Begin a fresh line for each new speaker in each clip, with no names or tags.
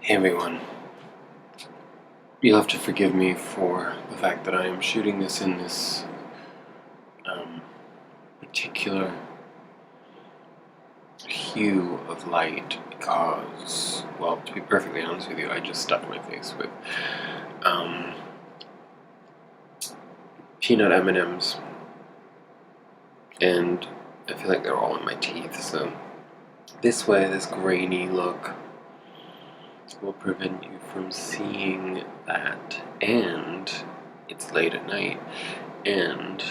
Hey everyone, you'll have to forgive me for the fact that I am shooting this in this particular hue of light because, well, to be perfectly honest with you, I just stuffed my face with peanut M&Ms, and I feel like they're all in my teeth, so this way, this grainy look will prevent you from seeing that, and it's late at night, and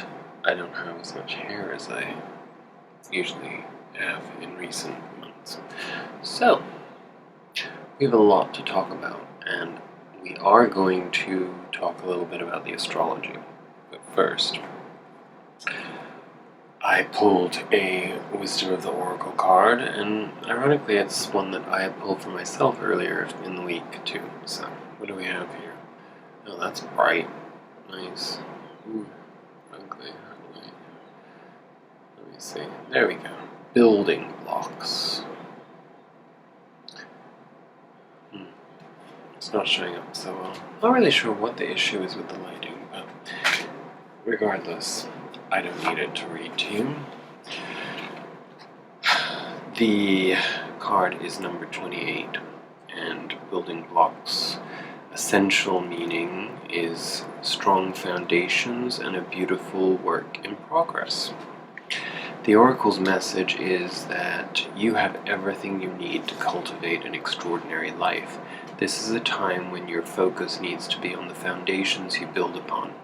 I don't have as much hair as I usually have in recent months. So, we have a lot to talk about, and we are going to talk a little bit about the astrology. But first, I pulled a Wisdom of the Oracle card, and ironically it's one that I had pulled for myself earlier in the week too. So, what do we have here? Oh, that's bright. Nice. Ooh, ugly. Let me see. There we go. Building blocks. It's not showing up so well. Not really sure what the issue is with the lighting, but regardless, I don't need it to read to you. The card is number 28, and building blocks' essential meaning is strong foundations and a beautiful work in progress. The Oracle's message is that you have everything you need to cultivate an extraordinary life. This is a time when your focus needs to be on the foundations you build upon.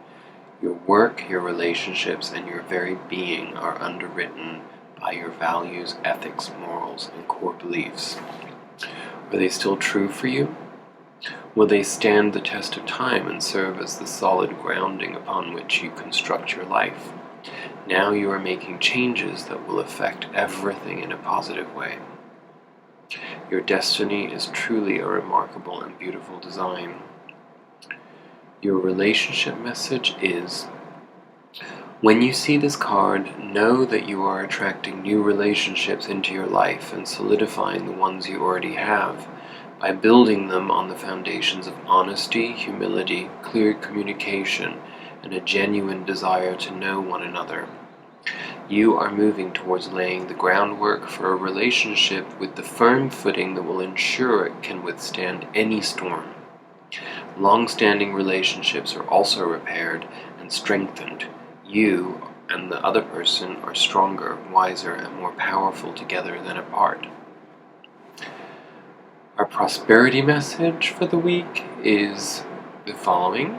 Your work, your relationships, and your very being are underwritten by your values, ethics, morals, and core beliefs. Are they still true for you? Will they stand the test of time and serve as the solid grounding upon which you construct your life? Now you are making changes that will affect everything in a positive way. Your destiny is truly a remarkable and beautiful design. Your relationship message is, when you see this card, know that you are attracting new relationships into your life and solidifying the ones you already have by building them on the foundations of honesty, humility, clear communication, and a genuine desire to know one another. You are moving towards laying the groundwork for a relationship with the firm footing that will ensure it can withstand any storm. Long-standing relationships are also repaired and strengthened. You and the other person are stronger, wiser, and more powerful together than apart. Our prosperity message for the week is the following.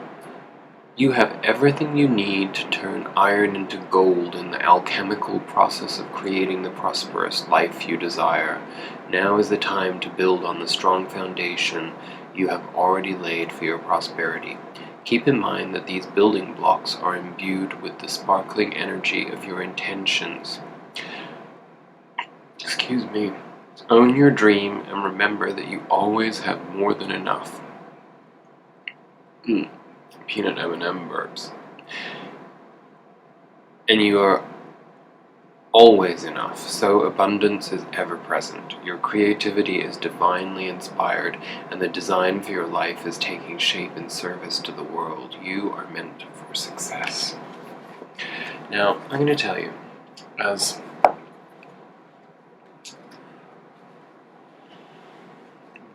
You have everything you need to turn iron into gold in the alchemical process of creating the prosperous life you desire. Now is the time to build on the strong foundation you have already laid for your prosperity. Keep in mind that these building blocks are imbued with the sparkling energy of your intentions. Excuse me. Own your dream and remember that you always have more than enough. Peanut M&M burps. And you are always enough, so abundance is ever present. Your creativity is divinely inspired, and the design for your life is taking shape in service to the world. You are meant for success. Now, I'm going to tell you, as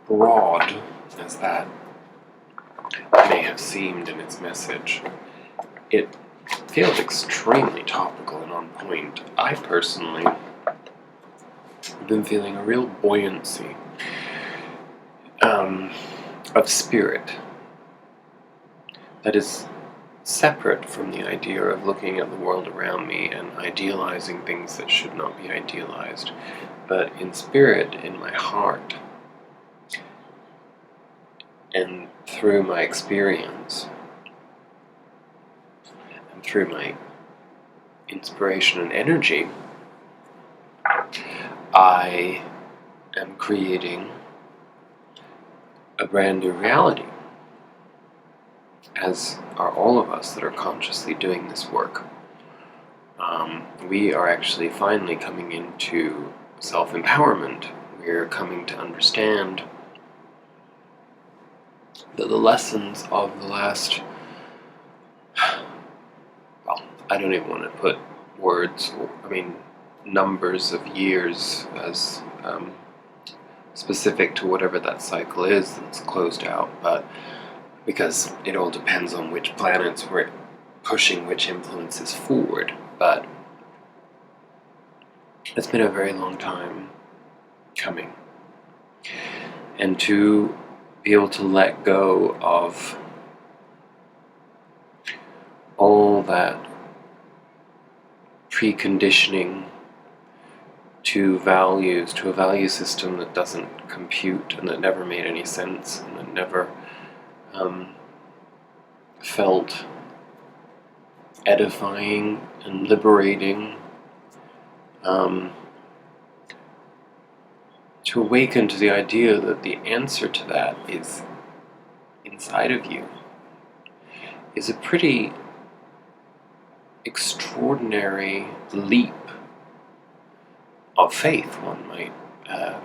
broad as that may have seemed in its message, it feels extremely topical and on point. I personally have been feeling a real buoyancy of spirit that is separate from the idea of looking at the world around me and idealizing things that should not be idealized, but in spirit, in my heart, and through my experience, and through my inspiration and energy, I am creating a brand new reality, as are all of us that are consciously doing this work. We are actually finally coming into self-empowerment. We're coming to understand that the lessons of the last, well, I don't even want to put words, numbers of years as specific to whatever that cycle is that's closed out, but because it all depends on which planets were pushing which influences forward. But it's been a very long time coming. And to be able to let go of all that preconditioning to values, to a value system that doesn't compute and that never made any sense and that never felt edifying and liberating, to awaken to the idea that the answer to that is inside of you, is a pretty extraordinary leap of faith, one might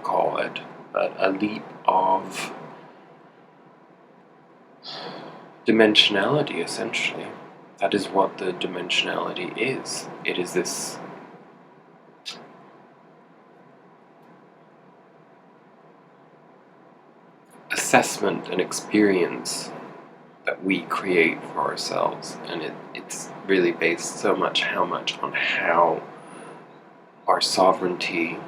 call it, but a leap of dimensionality, essentially. That is what the dimensionality is. It is this assessment and experience that we create for ourselves, and it's really based so much on how our sovereignty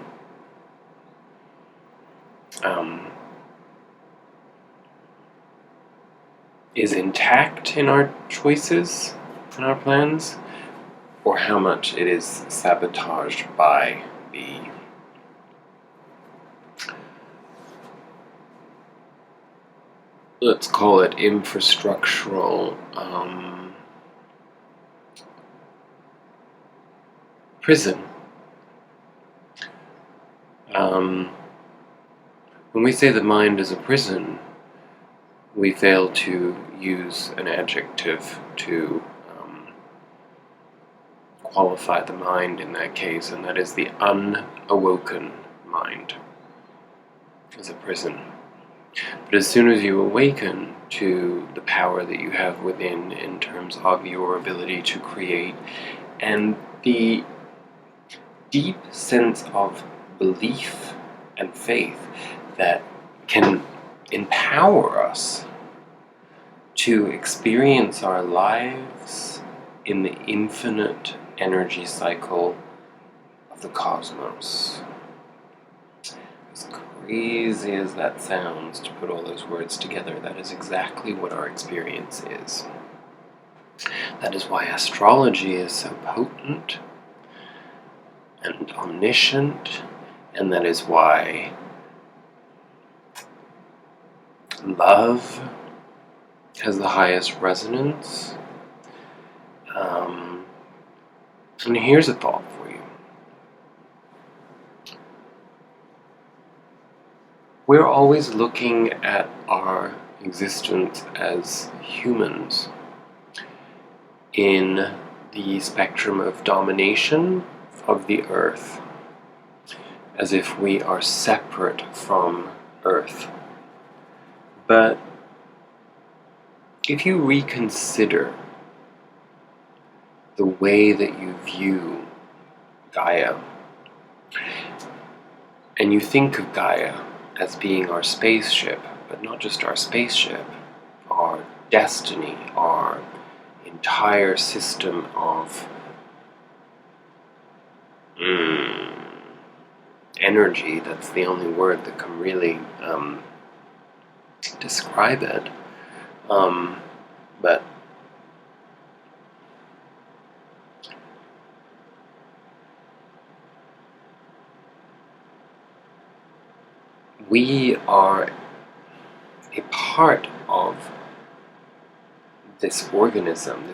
is intact in our choices and our plans, or how much it is sabotaged by the let's call it infrastructural prison. When we say the mind is a prison, we fail to use an adjective to qualify the mind in that case, and that is the unawoken mind is a prison. But as soon as you awaken to the power that you have within in terms of your ability to create and the deep sense of belief and faith that can empower us to experience our lives in the infinite energy cycle of the cosmos. As crazy as that sounds to put all those words together, that is exactly what our experience is. That is why astrology is so potent and omniscient, and that is why love has the highest resonance. And here's a thought for you. We're always looking at our existence as humans in the spectrum of domination of the earth, as if we are separate from earth. But if you reconsider the way that you view Gaia, and you think of Gaia as being our spaceship, but not just our spaceship, our destiny, our entire system of energy, that's the only word that can really describe it, but we are a part of this organism.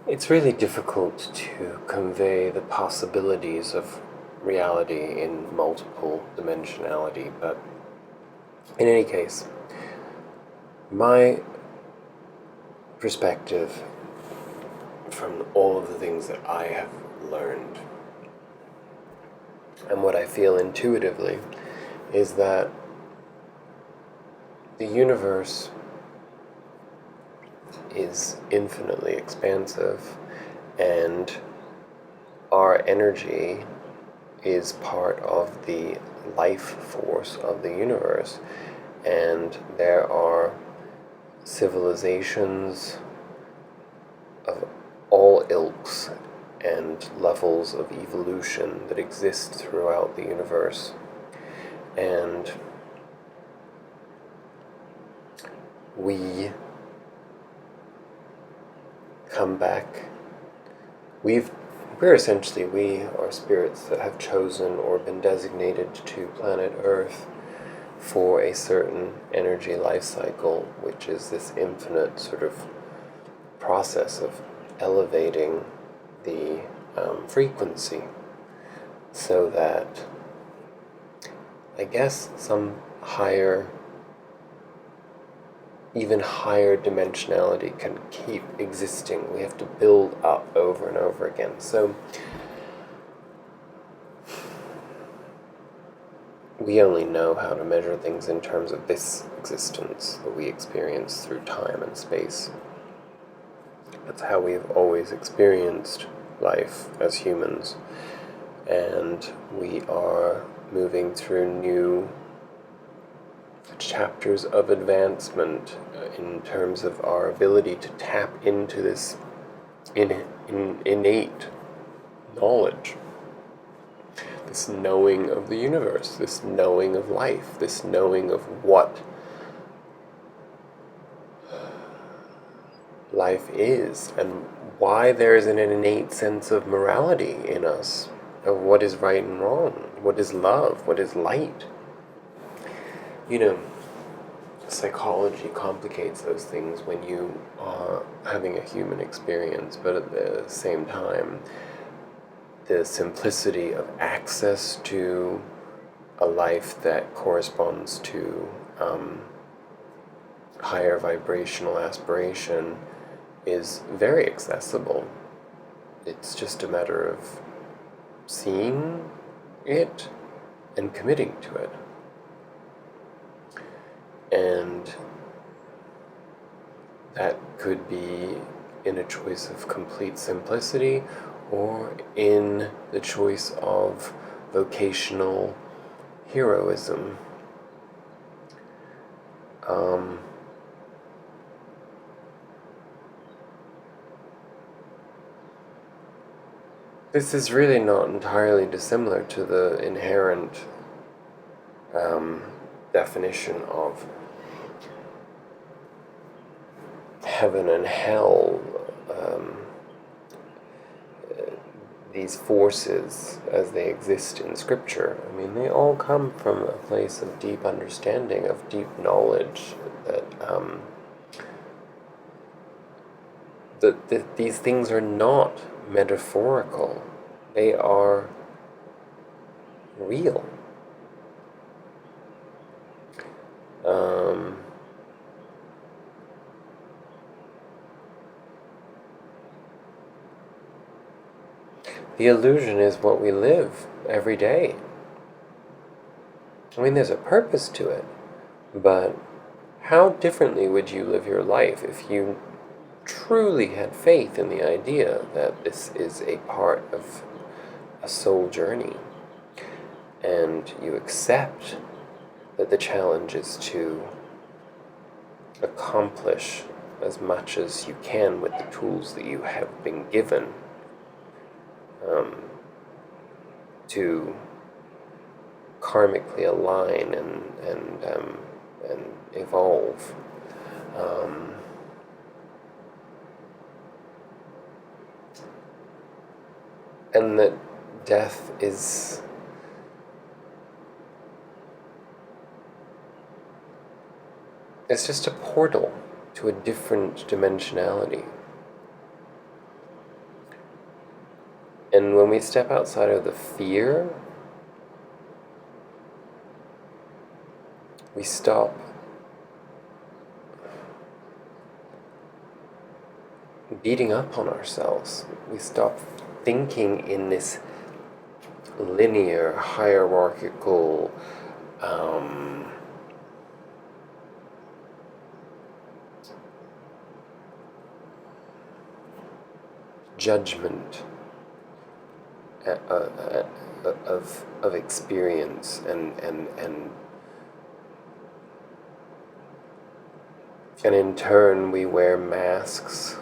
It's really difficult to convey the possibilities of reality in multiple dimensionality, but in any case, my perspective from all of the things that I have learned and what I feel intuitively is that the universe is infinitely expansive, and our energy is part of the life force of the universe, and there are civilizations of all ilks and levels of evolution that exist throughout the universe. And we come back. We are spirits that have chosen or been designated to planet Earth for a certain energy life cycle, which is this infinite sort of process of elevating the frequency, so that I guess some even higher dimensionality can keep existing. We have to build up over and over again. So we only know how to measure things in terms of this existence that we experience through time and space. That's how we've always experienced life as humans. And we are moving through new chapters of advancement in terms of our ability to tap into this innate knowledge, this knowing of the universe, this knowing of life, this knowing of what life is, and why there is an innate sense of morality in us, of what is right and wrong, what is love, what is light. Psychology complicates those things when you are having a human experience, but at the same time, the simplicity of access to a life that corresponds to higher vibrational aspiration is very accessible. It's just a matter of seeing it and committing to it. And that could be in a choice of complete simplicity, or in the choice of vocational heroism. This is really not entirely dissimilar to the inherent definition of heaven and hell, these forces as they exist in Scripture. I mean, they all come from a place of deep understanding, of deep knowledge, that these things are not metaphorical. They are real. The illusion is what we live every day. I mean, there's a purpose to it, but how differently would you live your life if you truly had faith in the idea that this is a part of a soul journey, and you accept that the challenge is to accomplish as much as you can with the tools that you have been given, to karmically align and evolve. And that death is it's just a portal to a different dimensionality. And when we step outside of the fear, we stop beating up on ourselves. We stop thinking in this linear, hierarchical, judgment of experience, and in turn we wear masks.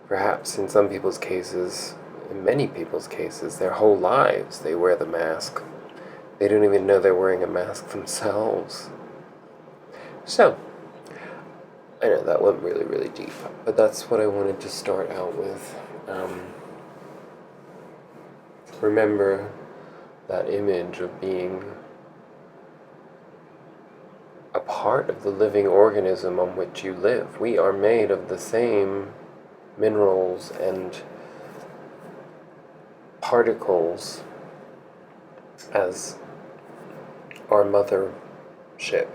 Perhaps in some people's cases, in many people's cases, their whole lives they wear the mask. They don't even know they're wearing a mask themselves. So, I know that went really, really deep, but that's what I wanted to start out with. Remember that image of being a part of the living organism on which you live. We are made of the same minerals and particles as our mother ship.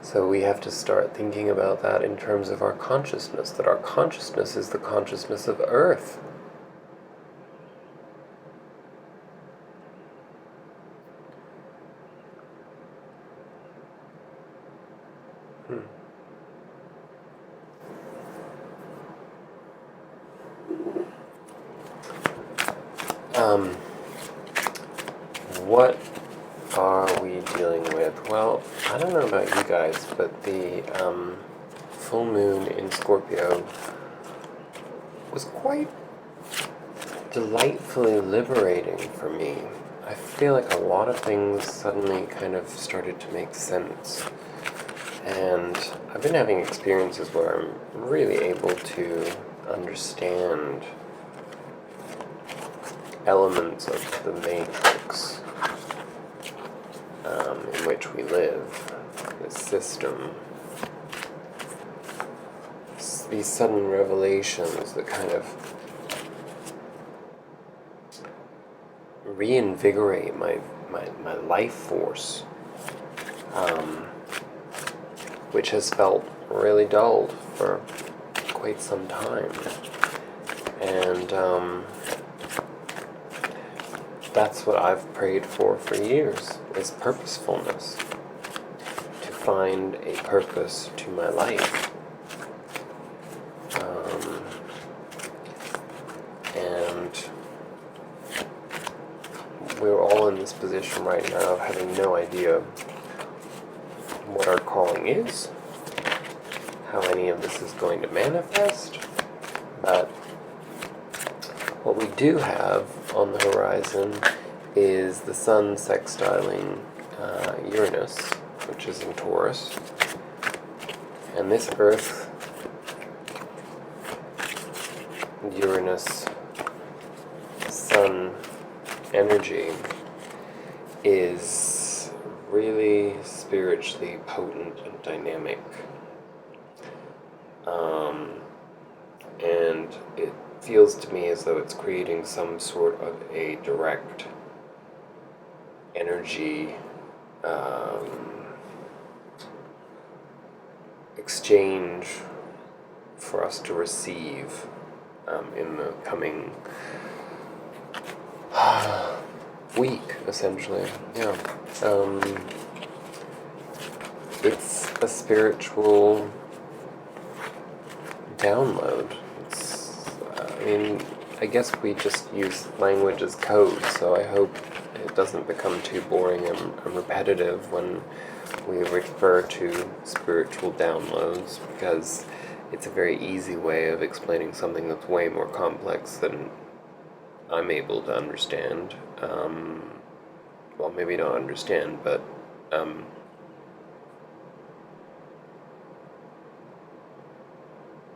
So we have to start thinking about that in terms of our consciousness, that our consciousness is the consciousness of Earth. What are we dealing with? Well, I don't know about you guys, but the full moon in Scorpio was quite delightfully liberating for me. I feel like a lot of things suddenly kind of started to make sense. And I've been having experiences where I'm really able to understand elements of the matrix in which we live, the system. These sudden revelations that kind of reinvigorate my life force, which has felt really dulled for quite some time. And that's what I've prayed for years, is purposefulness. To find a purpose to my life. And we're all in this position right now of having no idea what our calling is, how any of this is going to manifest, but what we do have on the horizon is the Sun sextiling Uranus, which is in Taurus, and this Earth Uranus Sun energy is really spiritually potent and dynamic, and it feels to me as though it's creating some sort of a direct energy exchange for us to receive in the coming week, essentially. Yeah. It's a spiritual download. I guess we just use language as code, so I hope it doesn't become too boring and repetitive when we refer to spiritual downloads, because it's a very easy way of explaining something that's way more complex than I'm able to understand. Well, maybe not understand, but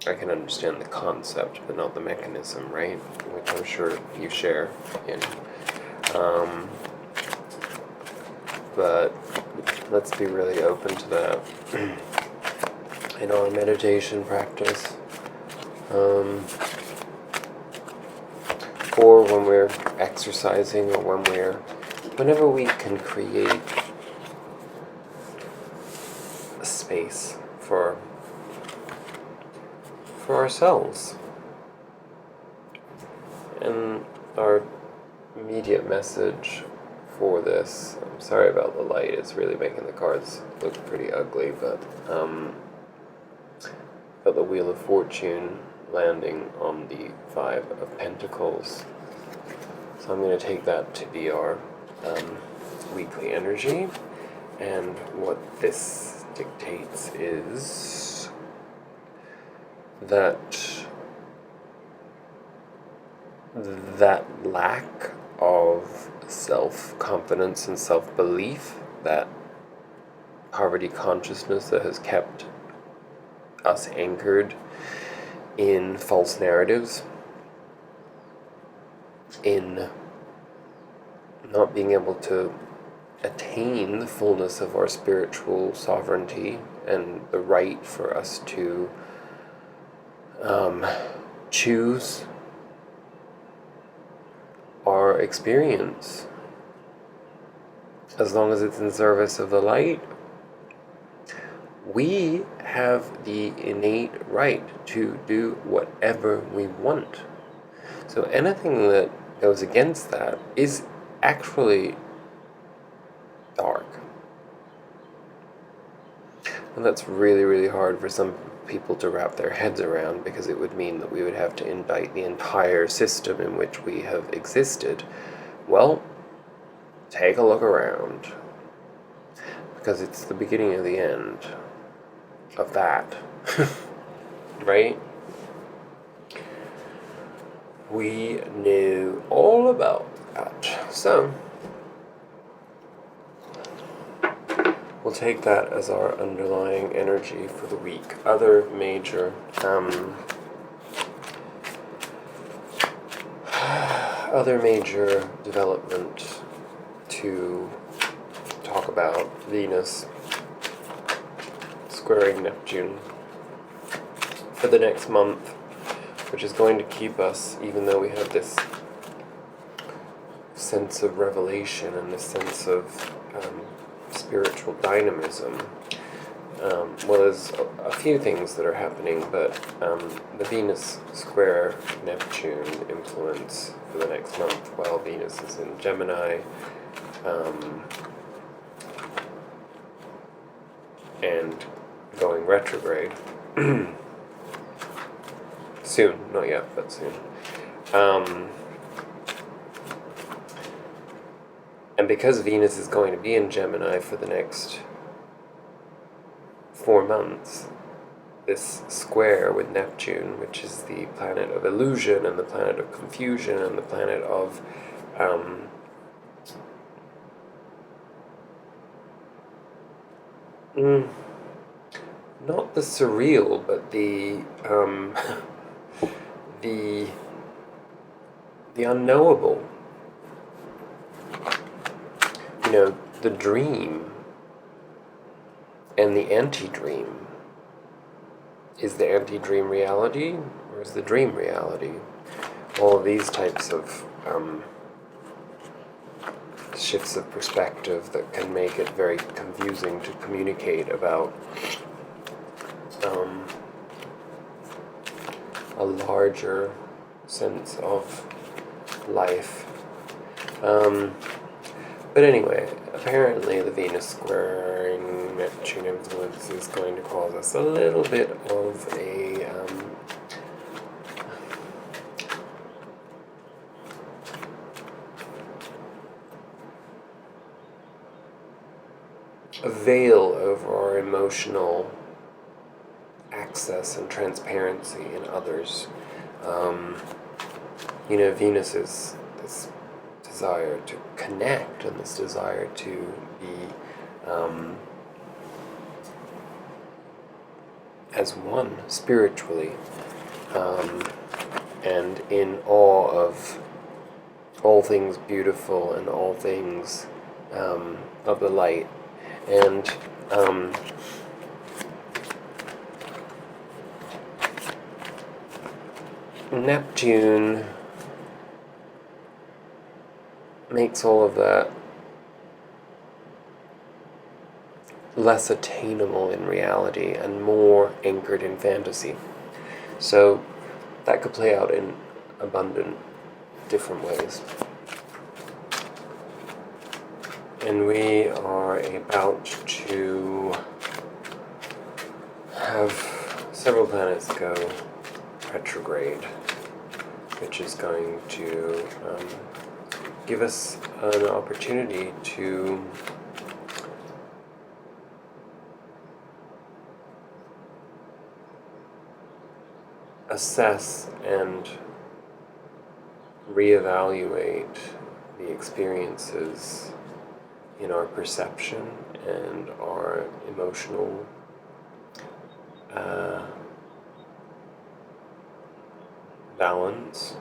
I can understand the concept, but not the mechanism, right? Which I'm sure you share in. But let's be really open to that in our meditation practice. Or when we're exercising, or whenever we can create a space for ourselves. And our immediate message for this, I'm sorry about the light, it's really making the cards look pretty ugly, but the Wheel of Fortune landing on the Five of Pentacles. So I'm going to take that to be our weekly energy, and what this dictates is that lack of self-confidence and self-belief, that poverty consciousness that has kept us anchored in false narratives, in not being able to attain the fullness of our spiritual sovereignty and the right for us to choose our experience as long as it's in service of the light. We have the innate right to do whatever we want. So anything that goes against that is actually dark. And that's really, really hard for some people to wrap their heads around, because it would mean that we would have to indict the entire system in which we have existed. Well, take a look around, because it's the beginning of the end of that. Right? We knew all about that. So we'll take that as our underlying energy for the week. Other major development to talk about: Venus squaring Neptune for the next month, which is going to keep us, even though we have this sense of revelation and this sense of spiritual dynamism. Well, there's a few things that are happening, but the Venus square Neptune influence for the next month, while Venus is in Gemini, and going retrograde. Soon, not yet, but soon. And because Venus is going to be in Gemini for the next 4 months, this square with Neptune, which is the planet of illusion and the planet of confusion and the planet of not the surreal, but the unknowable. You know, the dream and the anti-dream. Is the anti-dream reality, or is the dream reality? All of these types of shifts of perspective that can make it very confusing to communicate about a larger sense of life. But anyway, apparently the Venus squaring Neptune influence is going to cause us a little bit of a veil over our emotional access and transparency in others. You know, Venus is this desire to connect and this desire to be as one spiritually, and in awe of all things beautiful and all things of the light. And Neptune makes all of that less attainable in reality and more anchored in fantasy. So that could play out in abundant different ways. And we are about to have several planets go retrograde, which is going to give us an opportunity to assess and reevaluate the experiences in our perception and our emotional balance.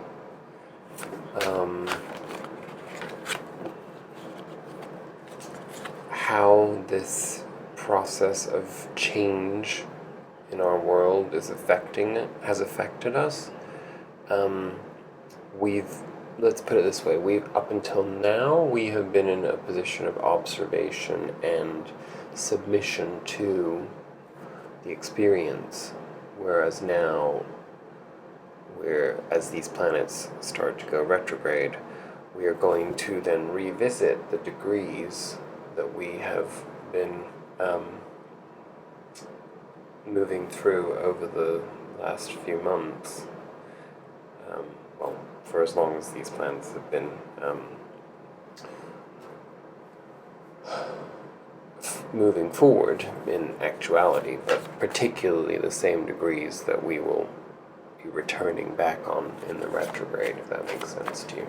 How this process of change in our world has affected us. Let's put it this way, up until now, we have been in a position of observation and submission to the experience, whereas now, as these planets start to go retrograde, we are going to then revisit the degrees that we have been moving through over the last few months. Well, for as long as these planets have been moving forward in actuality, but particularly the same degrees that we will be returning back on in the retrograde, if that makes sense to you.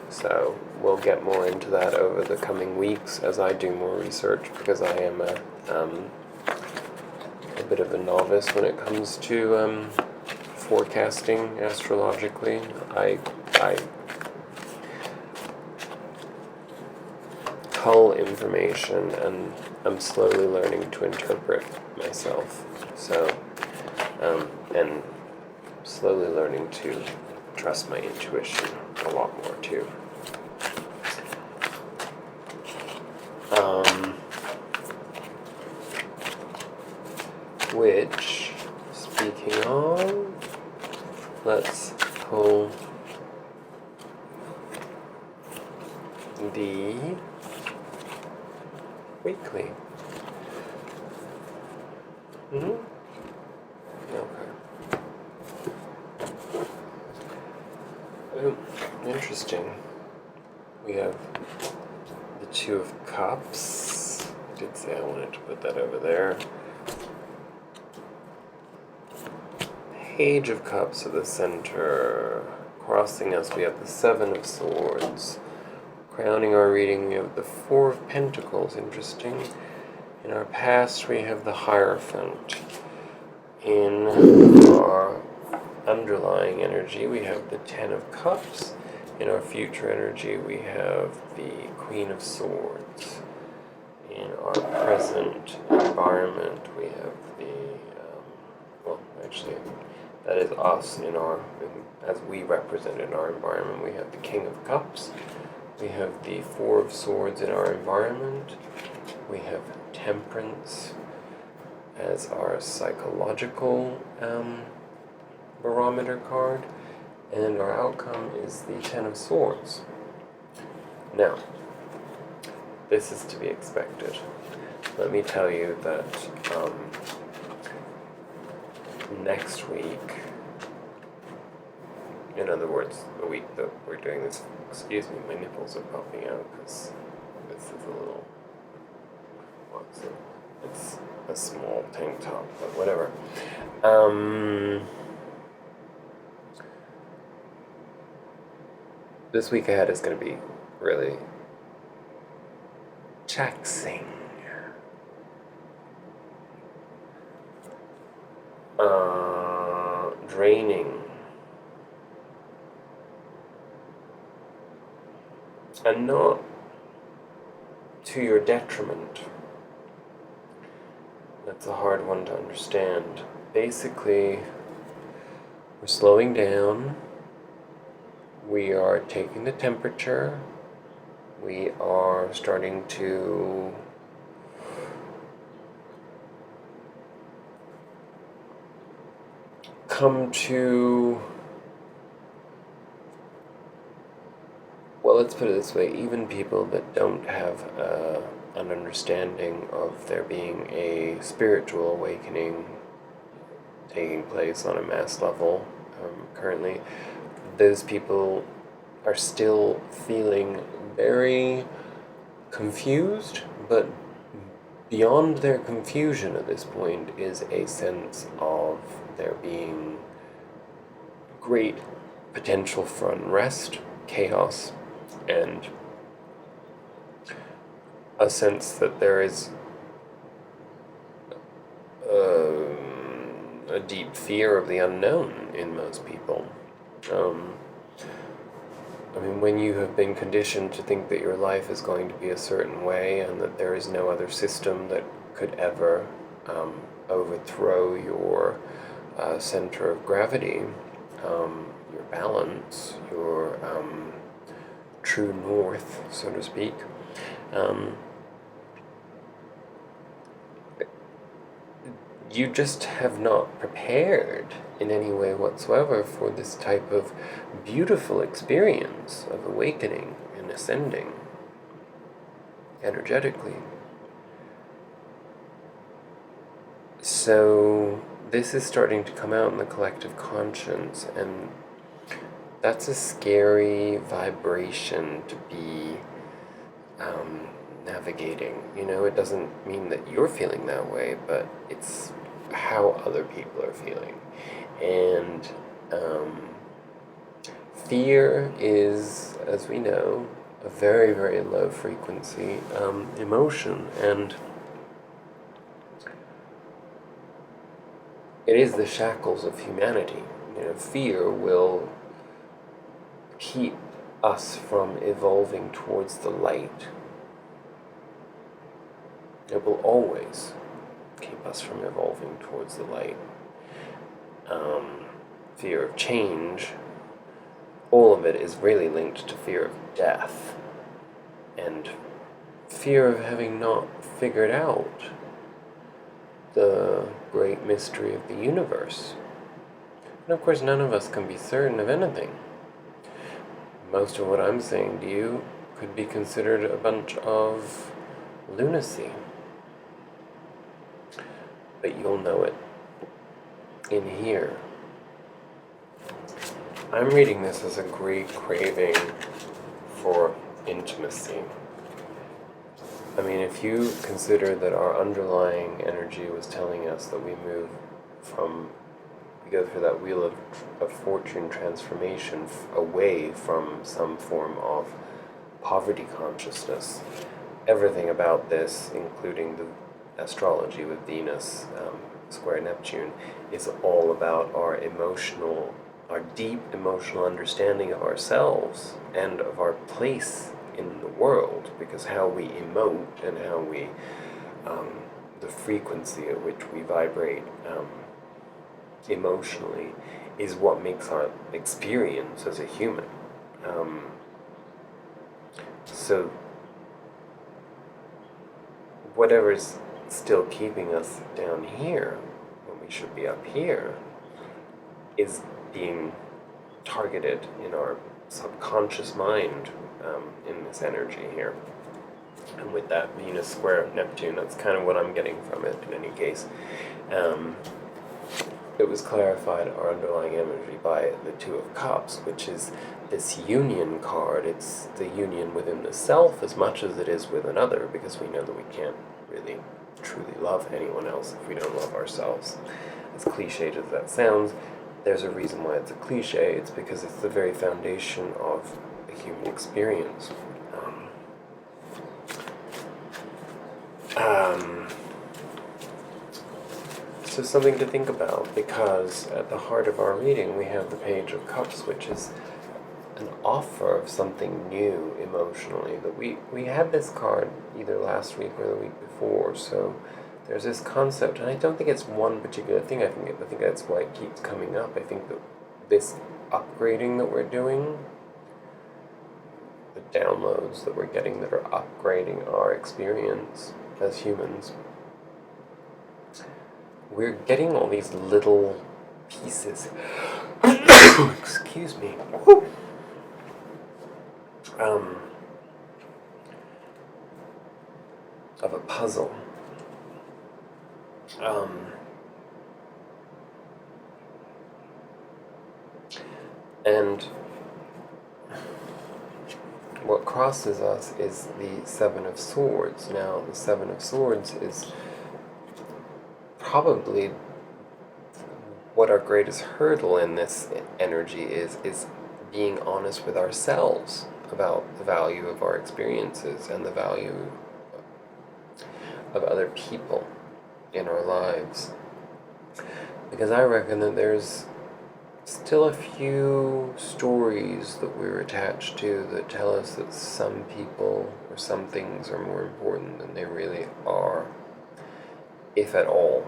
So we'll get more into that over the coming weeks as I do more research, because I am a bit of a novice when it comes to forecasting astrologically. I cull information and I'm slowly learning to interpret myself. So, and slowly learning to trust my intuition a lot more too. Which, speaking of, let's pull the weekly. Okay. Interesting. We have the Two of Cups. I did say I wanted to put that over there. Page of Cups at the center. Crossing us, we have the Seven of Swords. Crowning our reading, we have the Four of Pentacles. Interesting. In our past, we have the Hierophant. In our underlying energy, we have the Ten of Cups. In our future energy, we have the Queen of Swords. In our present environment, we have the, that is us as we represent in our environment. We have the King of Cups. We have the Four of Swords in our environment. We have Temperance as our psychological barometer card. And our outcome is the Ten of Swords. Now, this is to be expected. Let me tell you that next week, in other words, the week that we're doing this, excuse me, my nipples are popping out because this is a little, it's a small tank top, but whatever. This week ahead is going to be really taxing. Draining. And not to your detriment. That's a hard one to understand. Basically, we're slowing down. We are taking the temperature. We are starting to come to, well, let's put it this way, even people that don't have an understanding of there being a spiritual awakening taking place on a mass level currently, those people are still feeling very confused, but beyond their confusion at this point is a sense of there being great potential for unrest, chaos, and a sense that there is a deep fear of the unknown in most people. I mean, when you have been conditioned to think that your life is going to be a certain way and that there is no other system that could ever overthrow your center of gravity, your balance, your true north, so to speak, you just have not prepared in any way whatsoever for this type of beautiful experience of awakening and ascending energetically. So this is starting to come out in the collective conscience, and that's a scary vibration to be navigating. You know, it doesn't mean that you're feeling that way, but it's how other people are feeling. And fear is, as we know, a very, very low frequency emotion, and it is the shackles of humanity. You know, fear will keep us from evolving towards the light. It will always keep us from evolving towards the light. Fear of change, all of it is really linked to fear of death and fear of having not figured out the great mystery of the universe. And of course, none of us can be certain of anything. Most of what I'm saying to you could be considered a bunch of lunacy. But you'll know it in here. I'm reading this as a great craving for intimacy. I mean, if you consider that our underlying energy was telling us that we go through that wheel of fortune transformation away from some form of poverty consciousness, everything about this, including the astrology with Venus square Neptune, is all about our deep emotional understanding of ourselves and of our place in the world, because how we emote and how we, the frequency at which we vibrate emotionally is what makes our experience as a human. So whatever's still keeping us down here when we should be up here is being targeted in our subconscious mind in this energy here. And with that Venus square Neptune, that's kind of what I'm getting from it in any case. It was clarified, our underlying energy, by the Two of Cups, which is this union card. It's the union within the self as much as it is with another, because we know that we can't really truly love anyone else if we don't love ourselves. As cliched as that sounds, there's a reason why it's a cliche. It's because it's the very foundation of the human experience. So something to think about, because at the heart of our reading we have the Page of Cups, which is an offer of something new emotionally. That we had this card either last week or the week before, so there's this concept, and I don't think it's one particular thing. I think that's why it keeps coming up. I think that this upgrading that we're doing, the downloads that we're getting that are upgrading our experience as humans, we're getting all these little pieces. Excuse me. Of a puzzle. And what crosses us is the Seven of Swords. Now, the Seven of Swords is probably what our greatest hurdle in this energy is being honest with ourselves about the value of our experiences and the value of other people in our lives. Because I reckon that there's still a few stories that we're attached to that tell us that some people or some things are more important than they really are, if at all.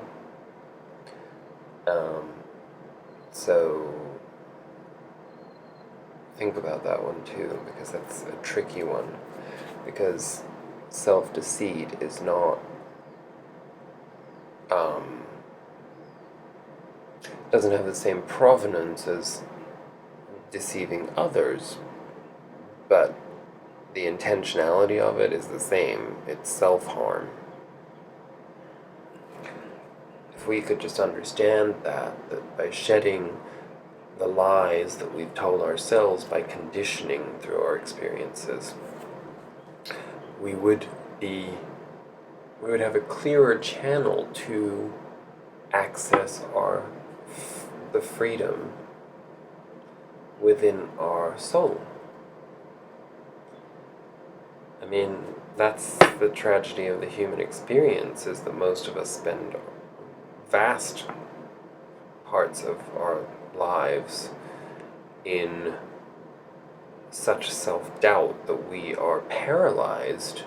So think about that one too, because that's a tricky one. Because self-deceit is not, doesn't have the same provenance as deceiving others, but the intentionality of it is the same. It's self-harm. If we could just understand that by shedding the lies that we've told ourselves by conditioning through our experiences, we would have a clearer channel to access the freedom within our soul. I mean, that's the tragedy of the human experience, is that most of us spend vast parts of our lives in such self-doubt that we are paralyzed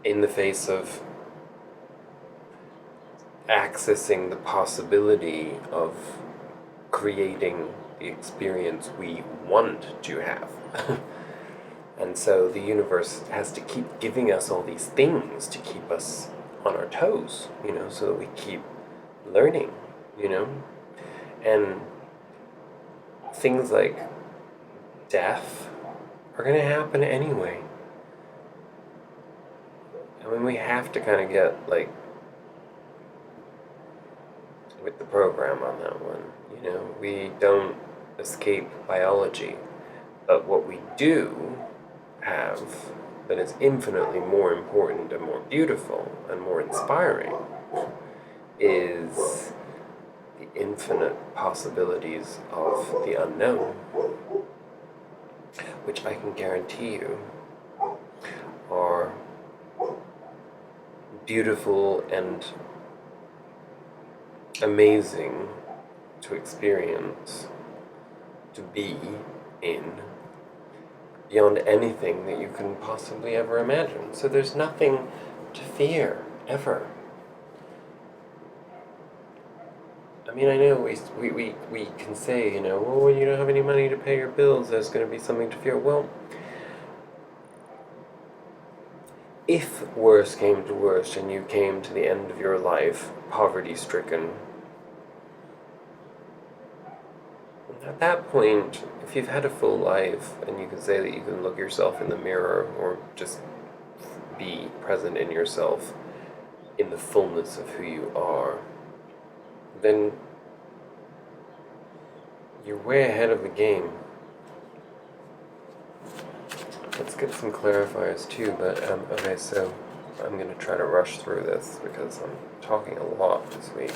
in the face of accessing the possibility of creating the experience we want to have. And so the universe has to keep giving us all these things to keep us on our toes, so that we keep learning, And things like death are going to happen anyway. I mean, we have to kind of get, with the program on that one, We don't escape biology, but what we do have that is infinitely more important and more beautiful and more inspiring is the infinite possibilities of the unknown, which I can guarantee you are beautiful and amazing to experience, to be in, beyond anything that you can possibly ever imagine. So there's nothing to fear, ever. I mean, I know we can say, well, when you don't have any money to pay your bills, there's going to be something to fear. Well, if worse came to worst and you came to the end of your life poverty-stricken, at that point, if you've had a full life and you can say that you can look yourself in the mirror or just be present in yourself in the fullness of who you are, then you're way ahead of the game. Let's get some clarifiers too, but okay, so I'm going to try to rush through this because I'm talking a lot this week.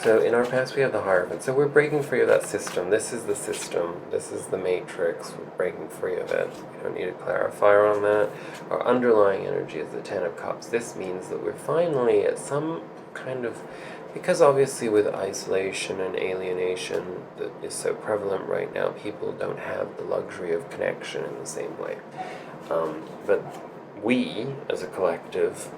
So in our past we have the Hierophant. So we're breaking free of that system. This is the system. This is the matrix. We're breaking free of it. We don't need a clarifier on that. Our underlying energy is the Ten of Cups. This means that we're finally at some kind of... Because obviously with isolation and alienation that is so prevalent right now, people don't have the luxury of connection in the same way. But we, as a collective,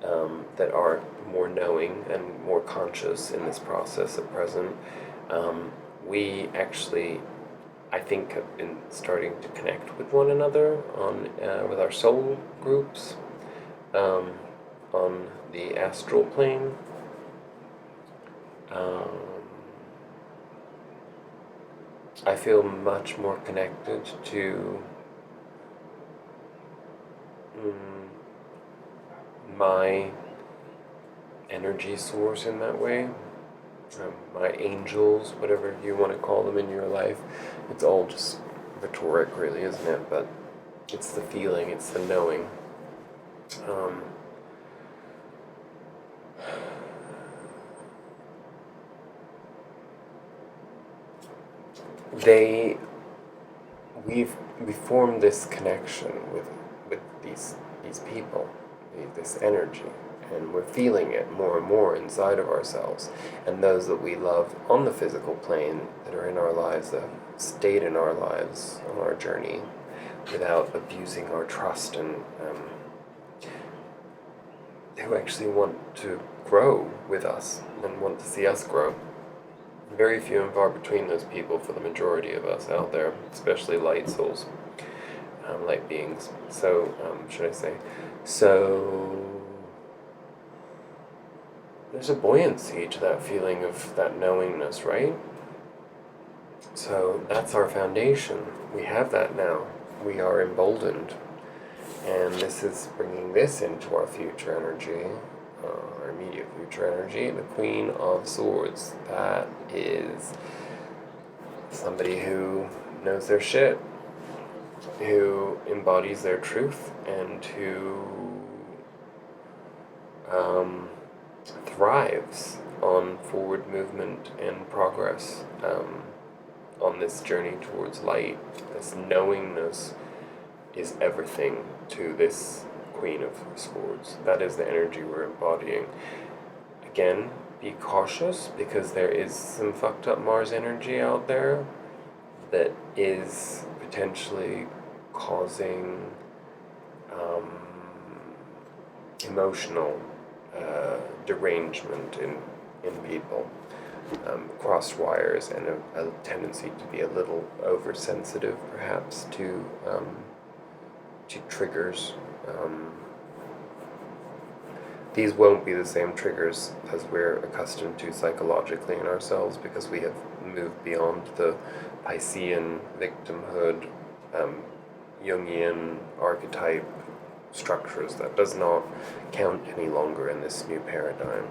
that are more knowing and more conscious in this process at present, we actually, I think, have been starting to connect with one another on with our soul groups on the astral plane. I feel much more connected to my energy source in that way. My angels, whatever you want to call them in your life. It's all just rhetoric, really, isn't it? But it's the feeling, it's the knowing. We formed this connection with these people, this energy, and we're feeling it more and more inside of ourselves. And those that we love on the physical plane, that are in our lives, that have stayed in our lives on our journey without abusing our trust, and who actually want to grow with us and want to see us grow. Very few and far between those people for the majority of us out there, especially light souls, light beings. So, So, there's a buoyancy to that feeling of that knowingness, right? So, that's our foundation. We have that now. We are emboldened. And this is bringing this into our future energy. Our immediate future energy, the Queen of Swords. That is somebody who knows their shit, who embodies their truth, and who thrives on forward movement and progress on this journey towards light. This knowingness is everything to this Queen of Swords. That is the energy we're embodying. Again, be cautious, because there is some fucked up Mars energy out there that is potentially causing emotional derangement in people, crossed wires, and a tendency to be a little oversensitive, perhaps, to triggers. These won't be the same triggers as we're accustomed to psychologically in ourselves, because we have moved beyond the Piscean victimhood, Jungian archetype structures. That does not count any longer in this new paradigm,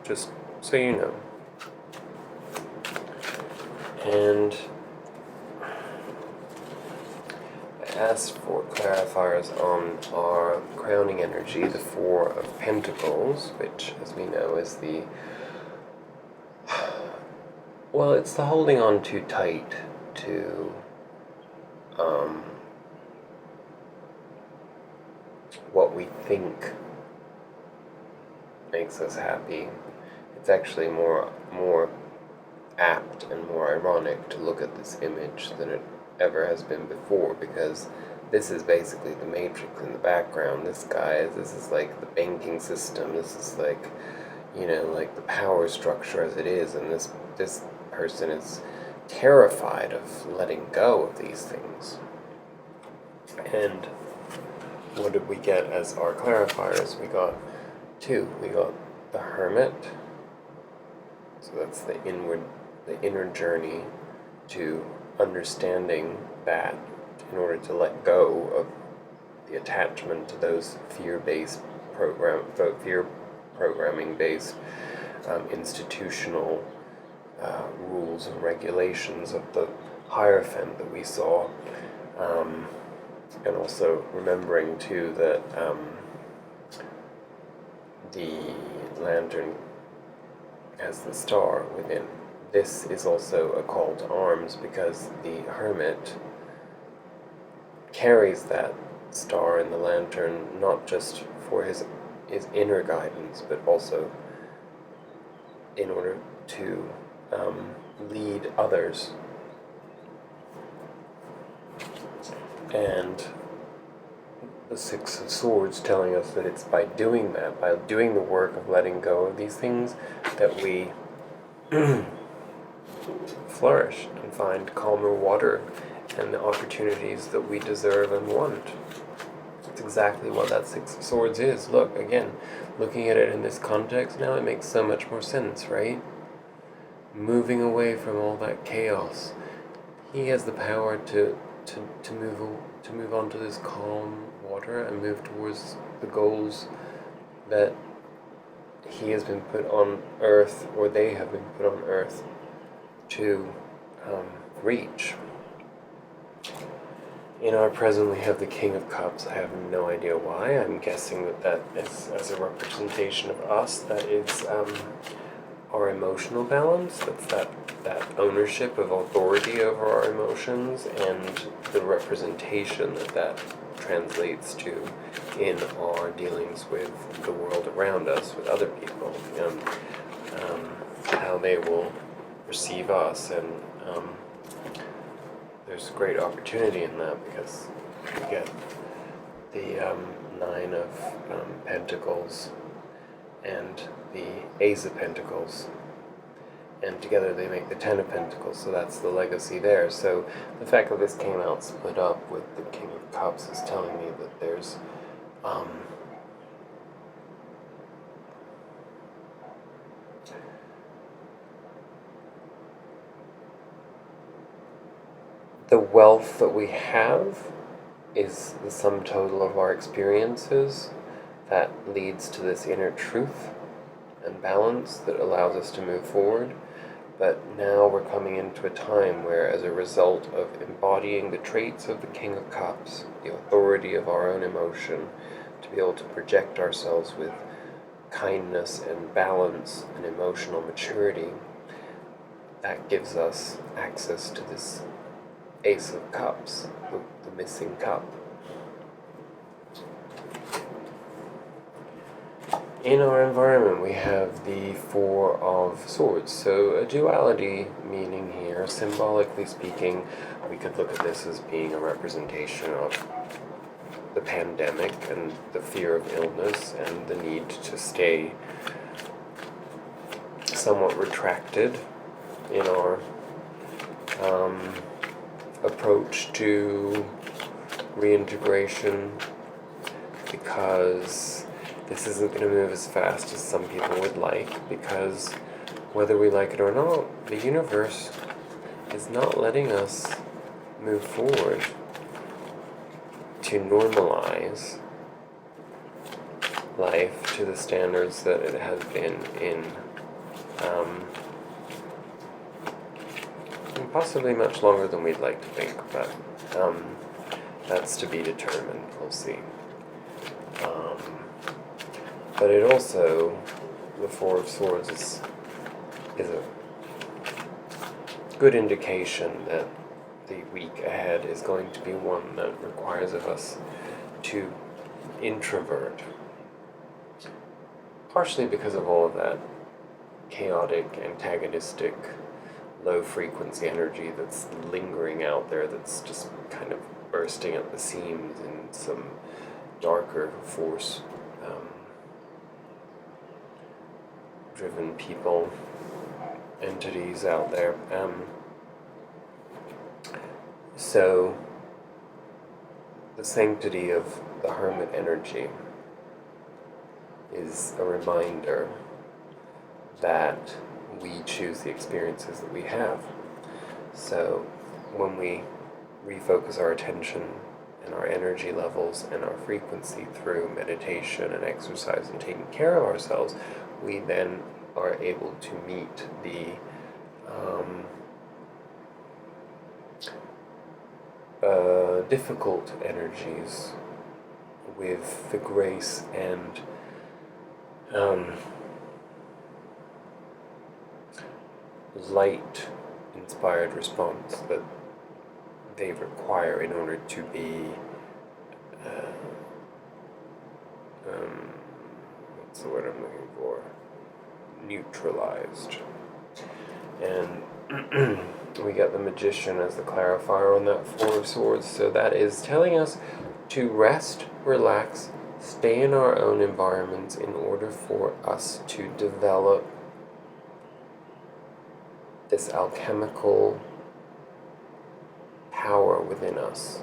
just so you know. And as for clarifiers on our crowning energy, the Four of Pentacles, which, as we know, is the... well, it's the holding on too tight to what we think makes us happy. It's actually more apt and more ironic to look at this image than it ever has been before, because this is basically the matrix in the background. This is like the banking system. This is like, like the power structure as it is, and this person is terrified of letting go of these things. And what did we get as our clarifiers? We got two. We got the Hermit. So that's the inner journey to understanding that, in order to let go of the attachment to those fear programming-based institutional rules and regulations of the Hierophant that we saw, and also remembering too that the lantern has the star within. This is also a call to arms, because the Hermit carries that star in the lantern not just for his inner guidance, but also in order to lead others. And the Six of Swords telling us that it's by doing that, by doing the work of letting go of these things, that we flourish and find calmer water and the opportunities that we deserve and want. That's exactly what that Six of Swords is. Look, again, looking at it in this context now, it makes so much more sense, right? Moving away from all that chaos. He has the power to move on to this calm water and move towards the goals that he has been put on Earth, or they have been put on Earth, to reach. In our present, we have the King of Cups. I have no idea why. I'm guessing that is as a representation of us. That is our emotional balance. That's that ownership of authority over our emotions, and the representation that translates to in our dealings with the world around us, with other people, and how they will receive us. And there's great opportunity in that, because you get the Nine of Pentacles and the Ace of Pentacles, and together they make the Ten of Pentacles, so that's the legacy there. So the fact that this came out split up with the King of Cups is telling me that there's the wealth that we have is the sum total of our experiences that leads to this inner truth and balance that allows us to move forward. But now we're coming into a time where, as a result of embodying the traits of the King of Cups, the authority of our own emotion, to be able to project ourselves with kindness and balance and emotional maturity, that gives us access to this Ace of Cups, the missing cup. In our environment, we have the Four of Swords. So a duality meaning here, symbolically speaking, we could look at this as being a representation of the pandemic and the fear of illness and the need to stay somewhat retracted in our approach to reintegration, because this isn't going to move as fast as some people would like, because whether we like it or not, the universe is not letting us move forward to normalize life to the standards that it has been in possibly much longer than we'd like to think, but that's to be determined. We'll see. But it also, the Four of Swords is a good indication that the week ahead is going to be one that requires of us to introvert, partially because of all of that chaotic, antagonistic, low-frequency energy that's lingering out there, that's just kind of bursting at the seams in some darker force driven people, entities out there. So the sanctity of the Hermit energy is a reminder that we choose the experiences that we have. So when we refocus our attention and our energy levels and our frequency through meditation and exercise and taking care of ourselves, we then are able to meet the difficult energies with the grace and light-inspired response that they require in order to be what's the word I'm looking for? Neutralized. And we got the Magician as the clarifier on that Four of Swords, so that is telling us to rest, relax, stay in our own environments in order for us to develop this alchemical power within us.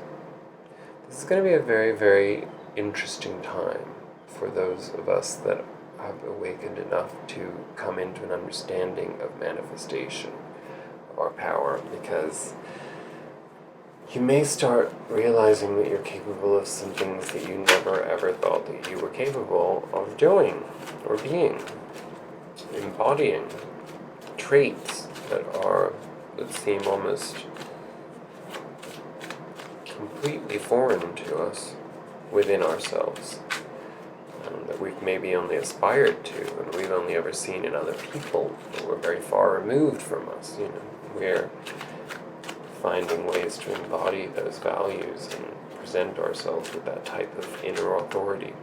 This is going to be a very, very interesting time for those of us that have awakened enough to come into an understanding of manifestation of our power, because you may start realizing that you're capable of some things that you never ever thought that you were capable of doing or being, embodying traits that seem almost completely foreign to us within ourselves, that we've maybe only aspired to and we've only ever seen in other people, but we're very far removed from us. We're finding ways to embody those values and present ourselves with that type of inner authority.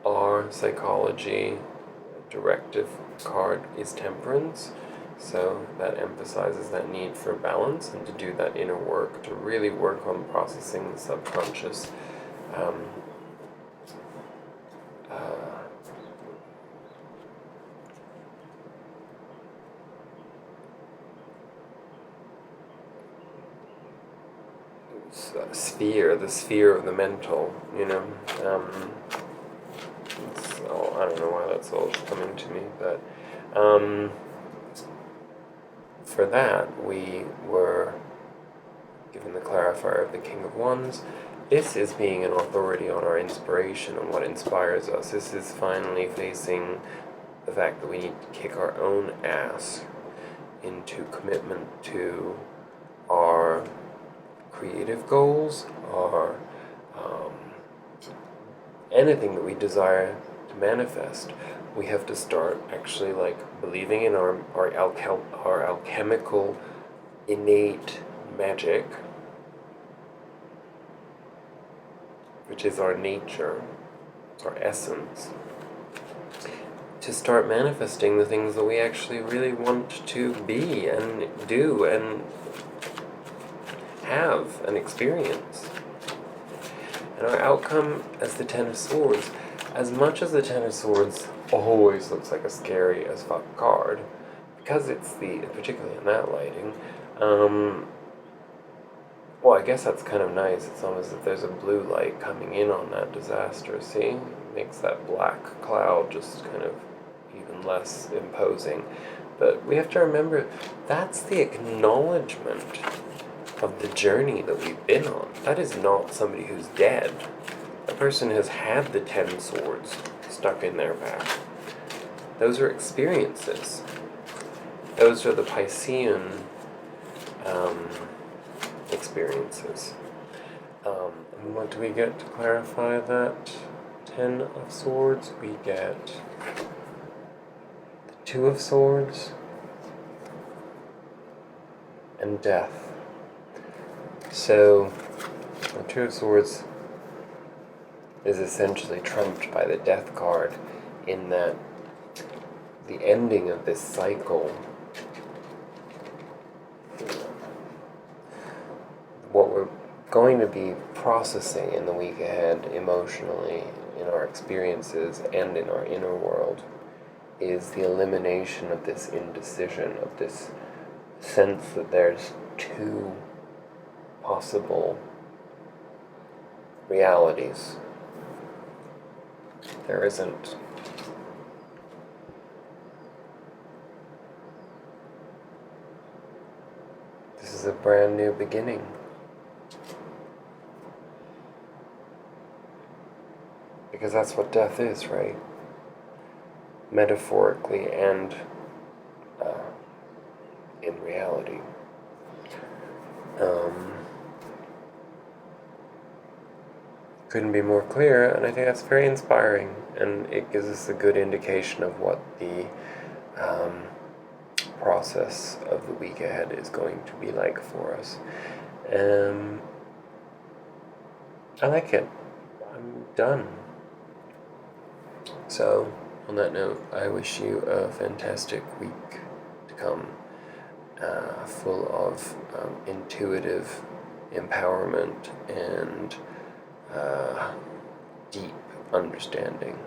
Our psychology directive card is temperance, so that emphasizes that need for balance and to do that inner work, to really work on processing the subconscious the sphere of the mental, I don't know why that's all coming to me, but for that we were given the clarifier of the King of Wands. This is being an authority on our inspiration, on what inspires us. This is finally facing the fact that we need to kick our own ass into commitment to our creative goals, our anything that we desire to manifest. We have to start actually believing in our alchemical innate magic, which is our nature, our essence, to start manifesting the things that we actually really want to be and do and have and experience. And our outcome as the Ten of Swords, as much as the Ten of Swords always looks like a scary as fuck card, because it's particularly in that lighting, well, I guess that's kind of nice. It's almost as if there's a blue light coming in on that disaster, see? It makes that black cloud just kind of even less imposing. But we have to remember, that's the acknowledgement of the journey that we've been on. That is not somebody who's dead. A person has had the 10 swords stuck in their back. Those are experiences. Those are the Piscean experiences. And what do we get to clarify that 10 of swords? We get the 2 of swords and death. So, the 2 of swords is essentially trumped by the death card, in that the ending of this cycle, what we're going to be processing in the week ahead emotionally, in our experiences and in our inner world, is the elimination of this indecision, of this sense that there's 2 possible realities. There isn't. This is a brand new beginning. Because that's what death is, right? Metaphorically and in reality. Couldn't be more clear, and I think that's very inspiring, and it gives us a good indication of what the process of the week ahead is going to be like for us. I like it. I'm done. So, on that note, I wish you a fantastic week to come, full of intuitive empowerment and deep understanding.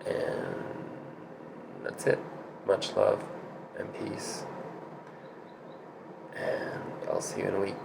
And that's it. Much love and peace. And I'll see you in a week.